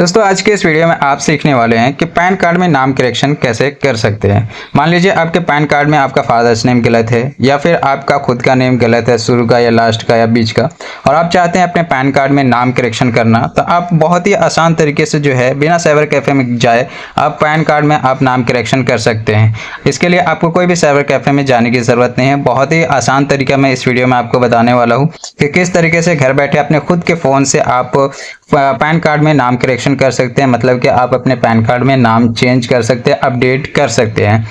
दोस्तों आज के इस वीडियो में आप सीखने वाले हैं कि पैन कार्ड में नाम करेक्शन कैसे कर सकते हैं। मान लीजिए आपके पैन कार्ड में आपका फादर्स नेम गलत है या फिर आपका खुद का नेम गलत है, शुरू का या लास्ट का या बीच का, और आप चाहते हैं अपने पैन कार्ड में नाम करेक्शन करना, तो आप बहुत ही आसान तरीके से जो है बिना साइबर कैफ़े में जाए आप पैन कार्ड में आप नाम करेक्शन कर सकते हैं। इसके लिए आपको कोई भी साइबर कैफ़े में जाने की ज़रूरत नहीं है। बहुत ही आसान तरीका मैं इस वीडियो में आपको बताने वाला हूँ कि किस तरीके से घर बैठे अपने खुद के फ़ोन से आप पैन कार्ड में नाम करेक्शन कर सकते हैं। मतलब कि आप अपने पैन कार्ड में नाम चेंज कर सकते हैं, अपडेट कर सकते हैं।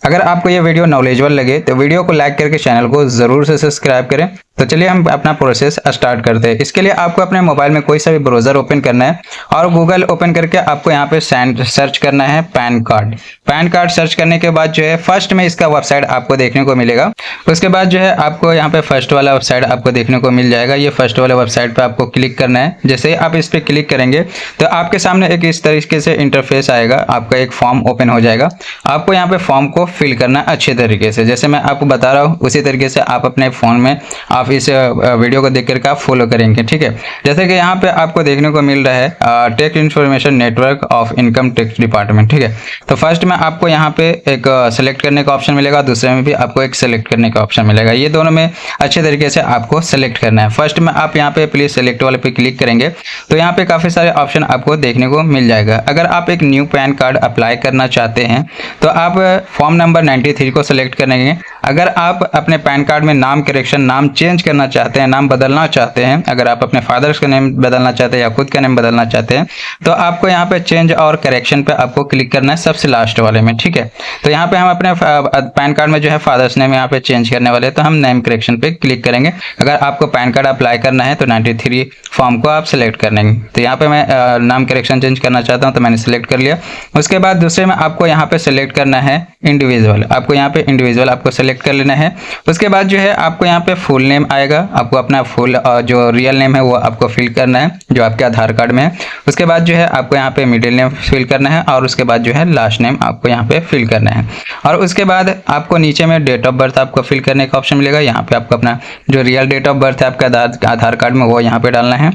अगर आपको ये वीडियो नॉलेजेबल लगे तो वीडियो को लाइक करके चैनल को जरूर से सब्सक्राइब करें। तो चलिए हम अपना प्रोसेस स्टार्ट करते हैं। इसके लिए आपको अपने मोबाइल में कोई सा भी ब्राउजर ओपन करना है और गूगल ओपन करके आपको यहाँ पे सर्च करना है pan card. Pan card search करने के बाद जो है फर्स्ट में इसका वेबसाइट आपको देखने को मिलेगा। उसके बाद जो है आपको यहाँ पे फर्स्ट वाला वेबसाइट आपको देखने को मिल जाएगा। ये फर्स्ट वाले वेबसाइट पे आपको क्लिक करना है। जैसे ही आप इस पे क्लिक करेंगे तो आपके सामने एक इस तरीके से इंटरफेस आएगा, आपका एक फॉर्म ओपन हो जाएगा। आपको यहाँ पे फॉर्म को फिल करना है अच्छे तरीके से, जैसे मैं आपको बता रहा हूँ उसी तरीके से आप अपने फोन में आप इस वीडियो को देख करके आप फॉलो करेंगे। ठीक है, जैसे कि यहाँ पे आपको देखने को मिल रहा है tax information network of income tax department. ठीक है, तो फर्स्ट में आपको यहाँ पे एक सेलेक्ट करने का ऑप्शन मिलेगा, दूसरे में भी आपको एक सेलेक्ट करने का ऑप्शन मिलेगा। ये दोनों में अच्छे तरीके से आपको सेलेक्ट करना है। फर्स्ट में आप यहाँ पे प्लीज सेलेक्ट वाले पे क्लिक करेंगे तो यहाँ पे काफी सारे ऑप्शन आपको देखने को मिल जाएगा। अगर आप एक न्यू पैन कार्ड अप्लाई करना चाहते हैं तो आप फॉर्म नंबर 93 को सेलेक्ट करेंगे। अगर आप अपने पैन कार्ड में नाम करेक्शन, नाम चेंज करना चाहते हैं, नाम बदलना चाहते हैं, अगर आप अपने फादर्स का नेम बदलना चाहते हैं या खुद का नेम बदलना चाहते हैं तो आपको यहाँ पे चेंज और करेक्शन पे आपको क्लिक करना है सबसे लास्ट वाले में। ठीक है, तो यहाँ पे हम अपने पैन कार्ड में जो है फादर्स नेम यहाँ पे चेंज करने वाले हैं तो हम नेम करेक्शन पे क्लिक करेंगे। अगर आपको पैन कार्ड अप्लाई करना है तो 93 फॉर्म को आप सिलेक्ट कर लेंगे। तो यहाँ पे मैं नाम करेक्शन चेंज करना चाहता हूँ तो मैंने सिलेक्ट कर लिया। उसके बाद दूसरे में आपको यहाँ पे सिलेक्ट करना है इंडिविजुअल। आपको यहाँ पे इंडिविजुअल आपको सेलेक्ट कर लेना है। उसके बाद जो है आपको यहाँ पे फुल नेम आएगा, आपको अपना फुल जो रियल नेम है वो आपको फिल करना है जो आपके आधार कार्ड में है। उसके बाद जो है आपको यहाँ पे मिडिल नेम फिल करना है और उसके बाद जो है लास्ट नेम आपको यहाँ पे फिल करना है। और उसके बाद आपको नीचे में डेट ऑफ बर्थ आपको फिल करने का ऑप्शन मिलेगा। यहाँ पे आपको अपना जो रियल डेट ऑफ बर्थ है आपका आधार कार्ड में वो यहाँ पे डालना है।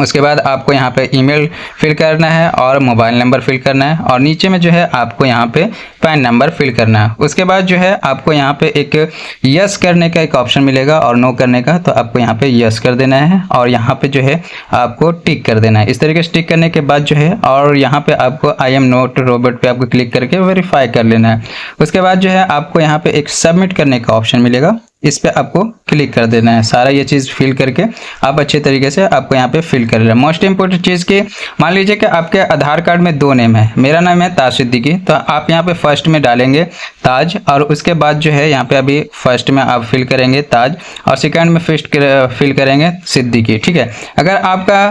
उसके बाद आपको यहाँ पे ईमेल फिल करना है और मोबाइल नंबर फिल करना है और नीचे में जो है आपको यहाँ पे पैन नंबर फिल करना है। उसके बाद जो है आपको यहाँ पे एक यस करने का एक ऑप्शन मिलेगा और नो करने का, तो आपको यहाँ पे यस कर देना है और यहाँ पे जो है आपको टिक कर देना है। इस तरीके से टिक करने के बाद जो है और यहाँ पे आपको आई एम नॉट रोबोट पे आपको क्लिक करके वेरीफाई कर लेना है। उसके बाद जो है आपको यहाँ पे एक सबमिट करने का ऑप्शन मिलेगा, इस पे आपको क्लिक कर देना है। सारा ये चीज़ फिल करके आप अच्छे तरीके से आपको यहाँ पे फिल कर लेना है। मोस्ट इंपोर्टेंट चीज़ की, मान लीजिए कि आपके आधार कार्ड में दो नेम है, मेरा नाम है ताज सिद्दीकी, तो आप यहाँ पे फर्स्ट में डालेंगे ताज और उसके बाद जो है यहाँ पे अभी फर्स्ट में आप फिल करेंगे ताज और सेकंड में फिल करेंगे सिद्दीकी। ठीक है, अगर आपका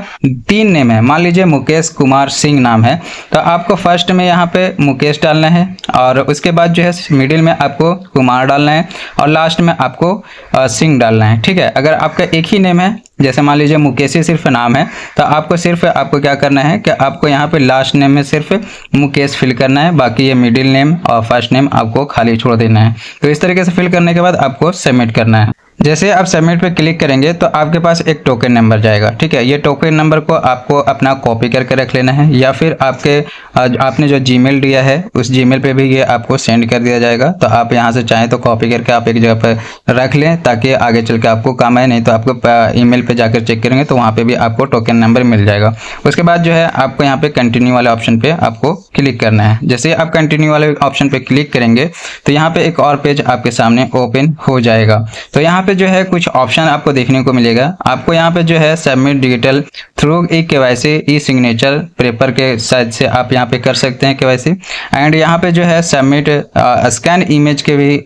तीन नेम है, मान लीजिए मुकेश कुमार सिंह नाम है, तो आपको फर्स्ट में यहाँ पे मुकेश डालना है और उसके बाद जो है मिडिल में आपको कुमार डालना है और लास्ट में आपको सिंह डालना है। ठीक है, अगर आपका एक ही नेम है, जैसे मान लीजिए मुकेश ही सिर्फ नाम है, तो आपको क्या करना है कि आपको यहाँ पे लास्ट नेम में सिर्फ मुकेश फिल करना है, बाकी ये मिडिल नेम और फर्स्ट नेम आपको खाली छोड़ देना है। तो इस तरीके से फिल करने के बाद आपको सबमिट करना है। जैसे आप सबमिट पे क्लिक करेंगे तो आपके पास एक टोकन नंबर जाएगा। ठीक है, ये टोकन नंबर को आपको अपना कॉपी करके रख लेना है या फिर आपने जो जीमेल दिया है उस जीमेल पे भी ये आपको सेंड कर दिया जाएगा। तो आप यहाँ से चाहें तो कॉपी करके आप एक जगह पर रख लें ताकि आगे चल के आपको काम आए, नहीं तो आपको ईमेल पे जाकर चेक करेंगे तो वहाँ पे भी आपको टोकन नंबर मिल जाएगा। उसके बाद जो है आपको यहाँ पे कंटिन्यू वाले ऑप्शन पे आपको क्लिक करना है। जैसे आप कंटिन्यू वाले ऑप्शन पे क्लिक करेंगे तो यहाँ पे एक और पेज आपके सामने ओपन हो जाएगा। तो यहाँ पे जो है कुछ ऑप्शन आपको देखने को मिलेगा। आपको यहाँ पे जो है सबमिट डिजिटल थ्रू केवाईसी ई सिग्नेचर पेपर के साइज से आप यहाँ पे कर सकते हैं केवाईसी, एंड यहाँ पे जो है सबमिट स्कैन इमेज के भी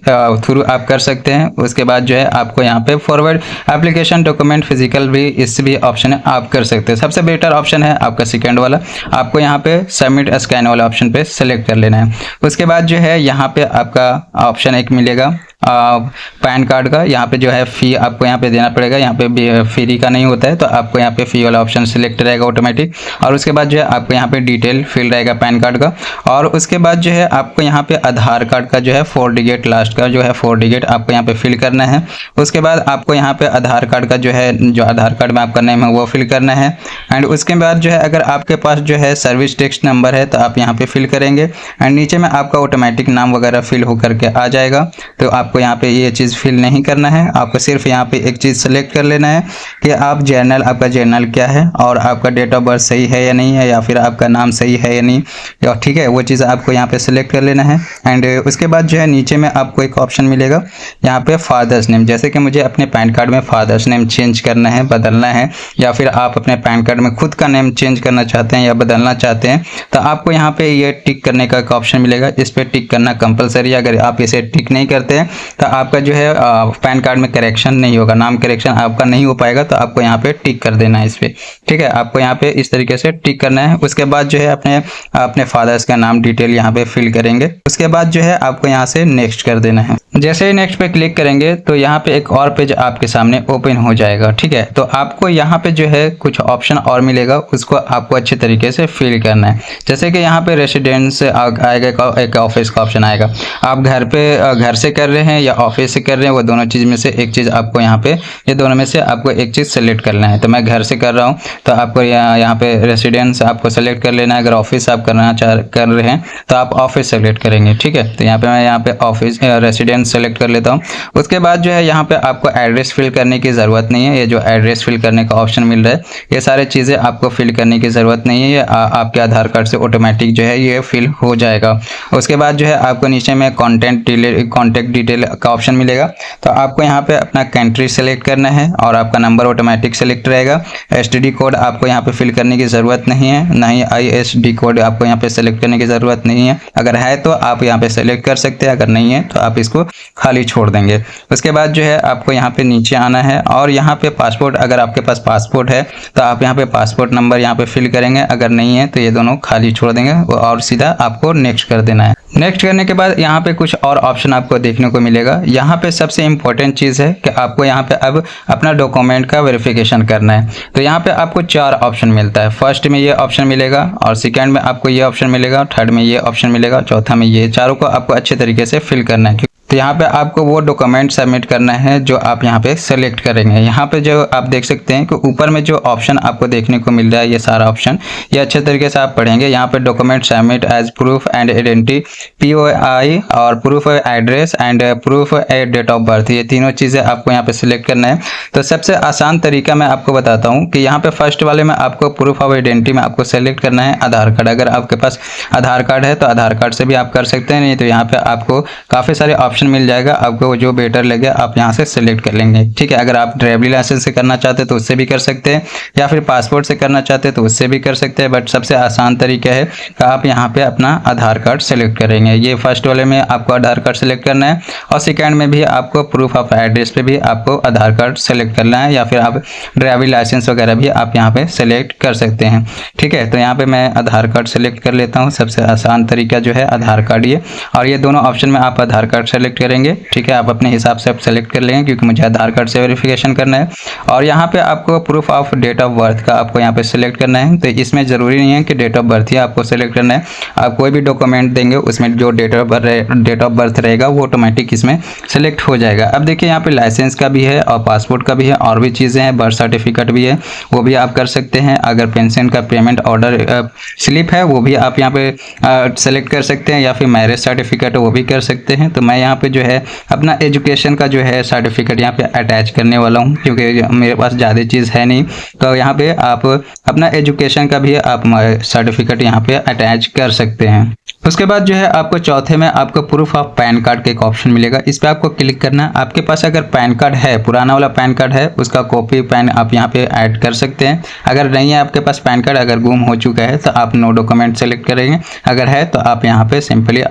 थ्रू आप कर सकते हैं। उसके बाद जो है आपको यहाँ पे फॉरवर्ड एप्लीकेशन डॉक्यूमेंट फिजिकल भी इस भी ऑप्शन है आप कर सकते हैं। सबसे बेटर ऑप्शन है आपका सेकेंड वाला, आपको यहाँ पे सबमिट स्कैन वाला ऑप्शन पे सेलेक्ट कर लेना है। उसके बाद जो है यहाँ पे आपका ऑप्शन एक मिलेगा पैन कार्ड का यहाँ पे जो है फ़ी आपको यहाँ पे देना पड़ेगा। यहाँ पे फ्री का नहीं होता है, तो आपको यहाँ पे फ़ी वाला ऑप्शन सिलेक्ट रहेगा ऑटोमेटिक। और उसके बाद जो है आपको यहाँ पे डिटेल फिल रहेगा पैन कार्ड का। और उसके बाद जो है आपको यहाँ पे आधार कार्ड का जो है 4 डिजिट लास्ट का जो है 4 डिजिट आपको यहाँ पे फिल करना है। उसके बाद आपको यहाँ पे आधार कार्ड का जो है जो आधार कार्ड में आपका नेम है वो फिल करना है। एंड उसके बाद जो है अगर आपके पास जो है सर्विस टेक्स्ट नंबर है तो आप यहाँ पे फिल करेंगे। एंड नीचे में आपका ऑटोमेटिक नाम वगैरह फिल हो करके आ जाएगा। तो आपको यहाँ पे ये चीज़ फिल नहीं करना है, आपको सिर्फ यहाँ पे एक चीज़ सेलेक्ट कर लेना है कि आप जर्नल, आपका जर्नल क्या है और आपका डेट ऑफ बर्थ सही है या नहीं है, या फिर आपका नाम सही है या नहीं, या ठीक है, वो चीज़ आपको यहाँ पे सेलेक्ट कर लेना है। एंड उसके बाद जो है नीचे में आपको एक ऑप्शन मिलेगा यहाँ पे फादर्स नेम। जैसे कि मुझे अपने पैन कार्ड में फादर्स नेम चेंज करना है, बदलना है, या फिर आप अपने पैन कार्ड में खुद का नेम चेंज करना चाहते हैं या बदलना चाहते हैं, तो आपको यहाँ पे ये टिक करने का एक ऑप्शन मिलेगा। इस पर टिक करना कंपलसरी है। अगर आप इसे टिक नहीं करते हैं तो आपका जो है पैन कार्ड में करेक्शन नहीं होगा, नाम करेक्शन आपका नहीं हो पाएगा। तो आपको यहाँ पे टिक कर देना है इस पर, ठीक है। आपको यहाँ पे इस तरीके से टिक करना है। उसके बाद जो है अपने फादर्स का नाम डिटेल यहाँ पे फिल करेंगे। उसके बाद जो है आपको यहाँ से नेक्स्ट कर देना है। जैसे ही नेक्स्ट पे क्लिक करेंगे तो यहाँ पे एक और पेज आपके सामने ओपन हो जाएगा, ठीक है। तो आपको यहाँ पे जो है कुछ ऑप्शन और मिलेगा, उसको आपको अच्छे तरीके से फिल करना है। जैसे कि यहाँ पे रेसिडेंस आएगा, एक ऑफिस का ऑप्शन आएगा। आप घर से कर रहे हैं या ऑफिस से कर रहे हैं, वो दोनों चीज़ में से एक चीज़ आपको यहाँ पे, ये दोनों में से आपको एक चीज़ सेलेक्ट करना है। तो मैं घर से कर रहा हूँ तो आपको यहाँ पे रेसिडेंस आपको सेलेक्ट कर लेना है। अगर ऑफिस आप कर रहे हैं तो आप ऑफिस सेलेक्ट करेंगे, ठीक है। तो यहाँ पे मैं यहाँ पे ऑफिस रेसिडेंस सेलेक्ट कर लेता हूँ। उसके बाद जो है यहाँ पे आपको एड्रेस फिल करने की ज़रूरत नहीं है। ये जो एड्रेस फिल करने का ऑप्शन मिल रहा है, ये सारे चीज़ें आपको फिल करने की ज़रूरत नहीं है। ये आपके आधार कार्ड से ऑटोमेटिक जो है ये फिल हो जाएगा। उसके बाद जो है आपको नीचे में कॉन्टैक्ट डिटेल का ऑप्शन मिलेगा। तो आपको यहाँ पे अपना कंट्री सेलेक्ट करना है और आपका नंबर ऑटोमेटिक सेलेक्ट रहेगा। एसटीडी कोड आपको यहाँ पे फिल करने की ज़रूरत नहीं है, ना ही आईएसडी कोड आपको यहाँ पे सेलेक्ट करने की ज़रूरत नहीं है। अगर है तो आप यहाँ पे सेलेक्ट कर सकते हैं, अगर नहीं है तो आप इसको खाली छोड़ देंगे। उसके बाद जो है आपको यहाँ पे नीचे आना है और यहाँ पे पासपोर्ट, अगर आपके पास पासपोर्ट है तो आप यहाँ पे पासपोर्ट नंबर यहाँ पे फिल करेंगे। अगर नहीं है तो ये दोनों खाली छोड़ देंगे और सीधा आपको नेक्स्ट कर देना है। नेक्स्ट करने के बाद यहाँ पे कुछ और ऑप्शन आपको देखने को मिलेगा। यहाँ पे सबसे इम्पोर्टेंट चीज़ है कि आपको यहाँ पे अब अपना डॉक्यूमेंट का वेरिफिकेशन करना है। तो यहाँ पे आपको 4 ऑप्शन मिलता है। फर्स्ट में ये ऑप्शन मिलेगा और सेकंड में आपको ये ऑप्शन मिलेगा, थर्ड में ये ऑप्शन मिलेगा, चौथा में ये। चारों को आपको अच्छे तरीके से फिल करना है। तो यहाँ पे आपको वो डॉक्यूमेंट सबमिट करना है जो आप यहाँ पे सेलेक्ट करेंगे। यहाँ पे जो आप देख सकते हैं कि ऊपर में जो ऑप्शन आपको देखने को मिल रहा है, ये सारा ऑप्शन, ये अच्छे तरीके से आप पढ़ेंगे। यहाँ पे document submit as proof and identity, POI और proof address and proof date of birth, ये तीनों चीज़ें आपको यहाँ पे सिलेक्ट करना है। तो सबसे आसान तरीका मैं आपको बताता हूँ कि यहाँ पे फर्स्ट वाले में आपको प्रूफ ऑफ आइडेंटिटी में आपको सेलेक्ट करना है आधार कार्ड। अगर आपके पास आधार कार्ड है तो आधार कार्ड से भी आप कर सकते हैं, नहीं तो यहाँ पे आपको काफ़ी सारे ऑप्शन मिल जाएगा। आपको जो बेटर लगे आप यहाँ से सिलेक्ट कर लेंगे, ठीक है। अगर आप ड्राइविंग लाइसेंस से करना चाहते हैं तो उससे भी कर सकते हैं, या फिर पासपोर्ट से करना चाहते हैं तो उससे भी कर सकते हैं। बट सबसे आसान तरीका है कि आप यहाँ पे अपना आधार कार्ड सेलेक्ट करेंगे। ये फर्स्ट वाले में आपको आधार कार्ड सेलेक्ट करना है और सेकेंड में भी आपको प्रूफ ऑफ एड्रेस पे भी आपको आधार कार्ड सेलेक्ट करना है, या फिर आप ड्राइविंग लाइसेंस वगैरह भी आप यहाँ पे सेलेक्ट कर सकते हैं, ठीक है। तो यहाँ पे मैं आधार कार्ड सेलेक्ट कर लेता हूँ। सबसे आसान तरीका जो है आधार कार्ड ये, और ये दोनों ऑप्शन में आप आधार कार्ड सेलेक्ट करेंगे, ठीक है। आप अपने हिसाब से आप सेलेक्ट कर लेंगे क्योंकि मुझे आधार कार्ड से वेरिफिकेशन करना है। और यहाँ पे आपको proof of date of birth का आपको यहाँ पे सेलेक्ट करना है। तो इसमें ज़रूरी नहीं है कि डेट ऑफ बर्थ ही आपको सेलेक्ट करना है। आप कोई भी डॉक्यूमेंट देंगे उसमें जो डेट ऑफ बर्थ रहेगा वो ऑटोमेटिक इसमें सेलेक्ट हो जाएगा। अब देखिए यहाँ पे लाइसेंस का भी है और पासपोर्ट का भी है और भी चीज़ें हैं, बर्थ सर्टिफिकेट भी है, वो भी आप कर सकते हैं। अगर पेंशन का पेमेंट ऑर्डर स्लिप है वो भी आप यहाँ पे सेलेक्ट कर सकते हैं, या फिर मैरिज सर्टिफिकेट वो भी कर सकते हैं। तो मैं यहाँ पे जो है अपना एजुकेशन का जो है सर्टिफिकेट यहाँ पे अटैच करने वाला हूँ क्योंकि मेरे पास ज़्यादा चीज़ है नहीं। तो यहाँ पे आप अपना एजुकेशन का भी आप सर्टिफिकेट यहाँ पे अटैच कर सकते हैं। उसके बाद जो है आपको चौथे में आपको प्रूफ ऑफ पैन कार्ड का एक ऑप्शन मिलेगा, इस पर आपको क्लिक करना है। आपके पास अगर पैन कार्ड है, पुराना वाला पैन कार्ड है, उसका कॉपी पैन आप यहाँ पे ऐड कर सकते हैं। अगर नहीं है आपके पास पैन कार्ड, अगर गुम हो चुका है तो आप नो डॉक्यूमेंट सेलेक्ट करेंगे। अगर है तो आप यहाँ पे सिंपली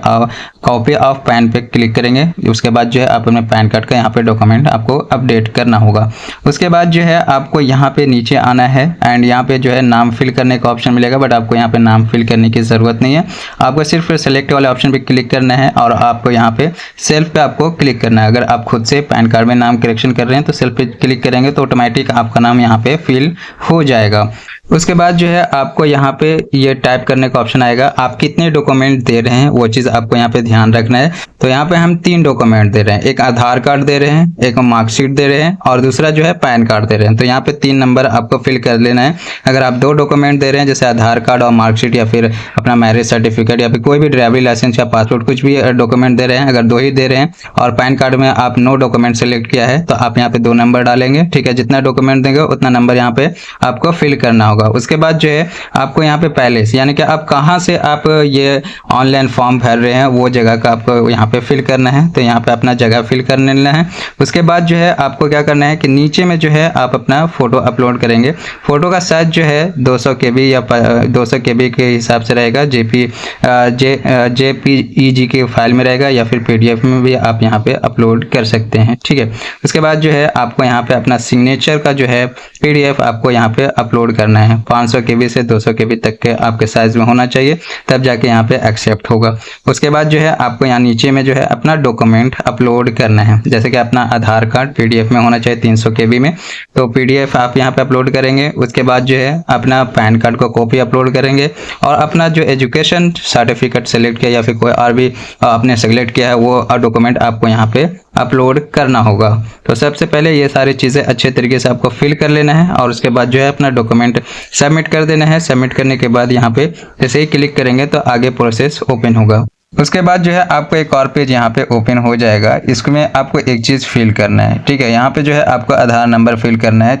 कॉपी ऑफ पैन पे क्लिक करेंगे। उसके बाद जो है आप अपने पैन कार्ड का यहाँ पे डॉक्यूमेंट आपको अपडेट करना होगा। उसके बाद जो है आपको यहाँ पे नीचे आना है एंड यहाँ पे जो है नाम फिल करने का ऑप्शन मिलेगा, बट आपको यहाँ पे नाम फिल करने की ज़रूरत नहीं है। आपको सिर्फ फिर सेलेक्ट वाले ऑप्शन पे क्लिक करना है और आपको यहाँ पे सेल्फ पे आपको क्लिक करना है। अगर आप खुद से पैन कार्ड में नाम करेक्शन कर रहे हैं तो सेल्फ पे क्लिक करेंगे तो ऑटोमेटिक आपका नाम यहाँ पे फिल हो जाएगा। उसके बाद जो है आपको यहाँ पे ये टाइप करने का ऑप्शन आएगा, आप कितने डॉक्यूमेंट दे रहे हैं वो चीज़ आपको यहाँ पे ध्यान रखना है। तो यहाँ पे हम 3 डॉक्यूमेंट दे रहे हैं, एक आधार कार्ड दे रहे हैं, एक मार्कशीट दे रहे हैं और दूसरा जो है पैन कार्ड दे रहे हैं। तो यहाँ पे 3 नंबर आपको फिल कर लेना है। अगर आप 2 डॉक्यूमेंट दे रहे हैं जैसे आधार कार्ड और मार्कशीट या फिर अपना मैरिज सर्टिफिकेट या फिर कोई भी ड्राइविंग लाइसेंस या पासपोर्ट कुछ भी डॉक्यूमेंट दे रहे हैं, अगर 2 ही दे रहे हैं और पैन कार्ड में आप नो डॉक्यूमेंट सेलेक्ट किया है तो आप यहाँ पे 2 नंबर डालेंगे। ठीक है, जितना डॉक्यूमेंट देंगे उतना नंबर यहाँ पे आपको फिल करना होगा। उसके बाद जो है आपको यहाँ पे पहले से यानी कि आप कहाँ से आप ये ऑनलाइन फॉर्म भर रहे हैं वो जगह का आपको यहाँ पे फिल करना है। तो यहाँ पे अपना जगह फिल कर लेना है। उसके बाद जो है आपको क्या करना है कि नीचे में जो है आप अपना फोटो अपलोड करेंगे। फोटो का साइज जो है 200 KB या 200 KB के हिसाब से रहेगा, JPEG के फाइल में रहेगा या फिर PDF में भी आप यहाँ पे अपलोड कर सकते हैं। ठीक है, उसके बाद जो है आपको यहाँ पे अपना सिग्नेचर का जो है PDF आपको यहाँ पे अपलोड करना है। 500 KB से 200 KB तक के आपके साइज में होना चाहिए, तब जाके यहाँ पे एक्सेप्ट होगा। उसके बाद जो है आपको यहाँ नीचे में जो है अपना डॉक्यूमेंट अपलोड करना है। जैसे कि अपना आधार कार्ड PDF में होना चाहिए 300 KB में, तो PDF आप यहाँ पे अपलोड करेंगे। उसके बाद जो है अपना पैन कार्ड को कॉपी अपलोड करेंगे और अपना जो एजुकेशन सर्टिफिकेट सेलेक्ट किया या फिर कोई और भी आपने सेलेक्ट किया है वो डॉक्यूमेंट आपको यहाँ पे अपलोड करना होगा। तो सबसे पहले ये सारी चीज़ें अच्छे तरीके से आपको फिल कर लेना है और उसके बाद जो है अपना डॉक्यूमेंट सबमिट कर देना है। सबमिट करने के बाद यहाँ पे जैसे ही क्लिक करेंगे तो आगे प्रोसेस ओपन होगा। उसके बाद जो है आपको एक और पेज यहाँ पे ओपन हो जाएगा। इसमें आपको एक चीज़ फिल करना है। ठीक है, यहाँ पे जो है आपको आधार नंबर फिल करना है।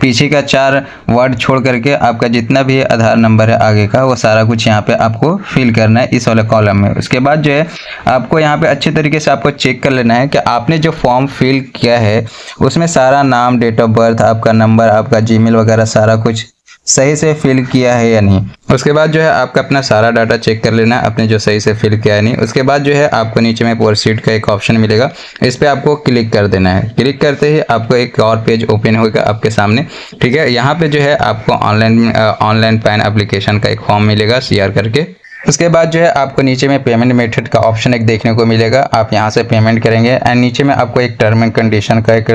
पीछे का 4 वर्ड छोड़ करके आपका जितना भी आधार नंबर है आगे का वो सारा कुछ यहाँ पे आपको फिल करना है इस वाले कॉलम में। उसके बाद जो है आपको यहाँ पे अच्छे तरीके से आपको चेक कर लेना है कि आपने जो फॉर्म फिल किया है उसमें सारा नाम, डेट ऑफ बर्थ, आपका नंबर, आपका जीमेल वगैरह सारा कुछ सही से फिल किया है या नहीं। उसके बाद जो है आपका अपना सारा डाटा चेक कर लेना है आपने जो सही से फिल किया है नहीं। उसके बाद जो है आपको नीचे में प्रोसीड का एक ऑप्शन मिलेगा, इस पर आपको क्लिक कर देना है। क्लिक करते ही आपको एक और पेज ओपन होगा आपके सामने। ठीक है, यहाँ पे जो है आपको ऑनलाइन पैन एप्लीकेशन का एक फॉर्म मिलेगा शेयर करके। उसके बाद जो है आपको नीचे में पेमेंट मेथड का ऑप्शन एक देखने को मिलेगा, आप यहाँ से पेमेंट करेंगे एंड नीचे में आपको एक टर्म एंड कंडीशन का एक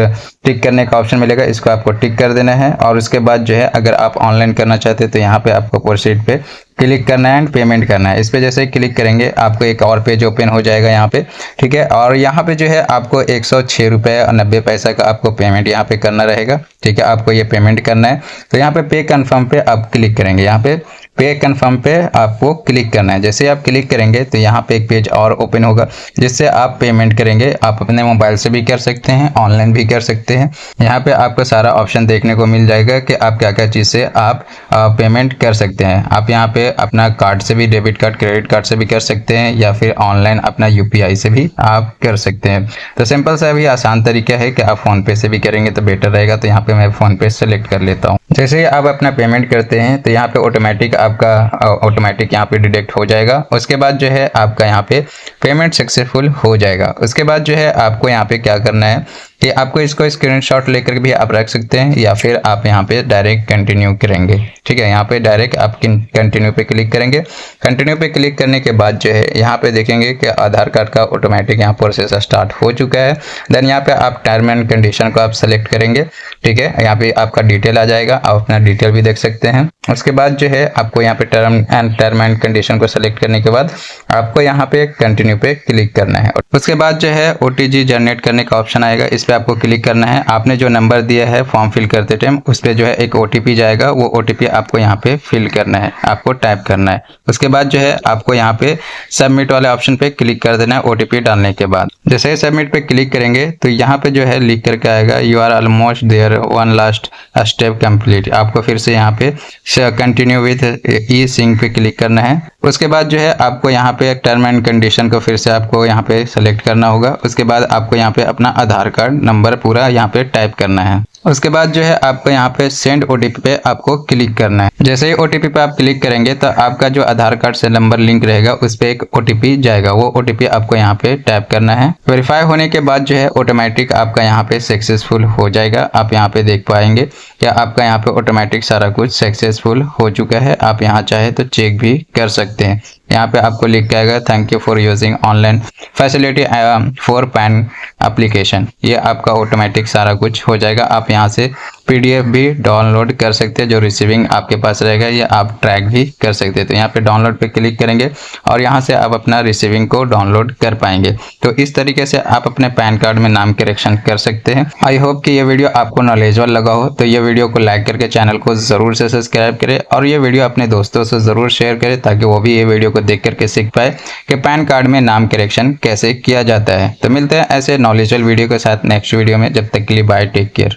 टिक करने का ऑप्शन मिलेगा, इसको आपको टिक कर देना है। और उसके बाद जो है अगर आप ऑनलाइन करना चाहते हैं तो यहाँ पे आपको प्रोसीड पे क्लिक करना है एंड पेमेंट करना है। इस पे जैसे ही क्लिक करेंगे आपको एक और पेज ओपन हो जाएगा यहाँ पे। ठीक है, और यहाँ पे जो है आपको 106 रुपये और 90 पैसा का आपको पेमेंट यहाँ पे करना रहेगा। ठीक है, आपको ये पेमेंट करना है तो यहाँ पे पे कन्फर्म पे आप क्लिक करेंगे। यहाँ पे पे कन्फर्म पे आपको क्लिक करना है। जैसे आप क्लिक करेंगे तो यहाँ पे एक पेज और ओपन होगा जिससे आप पेमेंट करेंगे। आप अपने मोबाइल से भी कर सकते हैं, ऑनलाइन भी कर सकते हैं। यहाँ पे आपको सारा ऑप्शन देखने को मिल जाएगा कि आप क्या क्या चीज़ से आप पेमेंट कर सकते हैं। आप यहाँ पे अपना कार्ड से भी, डेबिट कार्ड, क्रेडिट कार्ड से भी कर सकते हैं या फिर ऑनलाइन अपना UPI से भी आप कर सकते हैं। तो सिंपल सा भी आसान तरीका है कि आप फ़ोन पे से भी करेंगे तो बेटर रहेगा। तो यहाँ पे मैं फ़ोन पे सेलेक्ट कर लेता हूँ। जैसे ही आप अपना पेमेंट करते हैं तो यहाँ पे ऑटोमेटिक यहाँ पे डिडक्ट हो जाएगा। उसके बाद जो है आपका यहाँ पे पेमेंट सक्सेसफुल हो जाएगा। उसके बाद जो है आपको यहाँ पे क्या करना है कि आपको इसको स्क्रीनशॉट लेकर भी आप रख सकते हैं या फिर आप यहाँ पे डायरेक्ट कंटिन्यू करेंगे। ठीक है, यहाँ पे डायरेक्ट आप कंटिन्यू पे क्लिक करेंगे। कंटिन्यू पे क्लिक करने के बाद जो है यहाँ पे देखेंगे कि आधार कार्ड का ऑटोमेटिक यहाँ प्रोसेस स्टार्ट हो चुका है। देन यहाँ पे आप टर्म एंड कंडीशन को आप सेलेक्ट करेंगे। ठीक है, यहाँ पे आपका डिटेल आ जाएगा, आप अपना डिटेल भी देख सकते हैं। उसके बाद जो है आपको यहाँ पे टर्म एंड कंडीशन को सेलेक्ट करने के बाद आपको यहाँ पे कंटिन्यू पे क्लिक करना है। उसके बाद जो है OTG जनरेट करने का ऑप्शन आएगा, इस पे आपको क्लिक करना है। आपने जो नंबर दिया है फॉर्म फिल करते टाइम उस पे जो है एक OTP जाएगा, वो OTP आपको यहाँ पे फिल करना है, आपको टाइप करना है। उसके बाद जो है आपको यहाँ पे सबमिट वाले ऑप्शन पे क्लिक कर देना है OTP डालने के बाद। जैसे ही सबमिट पे क्लिक करेंगे तो यहाँ पे जो है लिख करके आएगा you are almost there, one last step complete. आपको फिर से यहाँ पे कंटिन्यू विथ ई सिंक पे क्लिक करना है। उसके बाद जो है आपको यहाँ पे टर्म एंड कंडीशन को फिर से आपको यहाँ पे सेलेक्ट करना होगा। उसके बाद आपको यहाँ पे अपना आधार कार्ड नंबर पूरा यहाँ पे टाइप करना है। उसके बाद जो है आपको यहाँ पे सेंड ओटीपी पे आपको क्लिक करना है। जैसे ही ओटीपी पे आप क्लिक करेंगे तो आपका जो आधार कार्ड से नंबर लिंक रहेगा उस पे एक ओटीपी जाएगा, वो ओटीपी आपको यहाँ पे टैप करना है। वेरीफाई होने के बाद जो है ऑटोमेटिक आपका यहाँ पे सक्सेसफुल हो जाएगा। आप यहाँ पे देख पाएंगे कि आपका यहाँ पे ऑटोमेटिक सारा कुछ सक्सेसफुल हो चुका है। आप यहाँ चाहे तो चेक भी कर सकते हैं। यहाँ पे आपको लिख के आएगा thank you for using online facility for pan application. ये आपका ऑटोमेटिक सारा कुछ हो जाएगा। आप यहाँ से पीडीएफ भी डाउनलोड कर सकते हैं, जो रिसीविंग आपके पास रहेगा ये आप ट्रैक भी कर सकते हैं। तो यहाँ पे डाउनलोड पे क्लिक करेंगे और यहाँ से आप अपना रिसीविंग को डाउनलोड कर पाएंगे। तो इस तरीके से आप अपने पैन कार्ड में नाम करेक्शन कर सकते हैं। आई होप कि ये वीडियो आपको नॉलेजेबल लगा हो। तो ये वीडियो को लाइक करके चैनल को जरूर से सब्सक्राइब करें और ये वीडियो अपने दोस्तों से जरूर शेयर करें ताकि वो भी ये वीडियो को देख करके सीख पाए कि पैन कार्ड में नाम करेक्शन कैसे किया जाता है। तो मिलते हैं ऐसे नॉलेजेबल वीडियो के साथ नेक्स्ट वीडियो में। जब तक के लिए बाय, टेक केयर।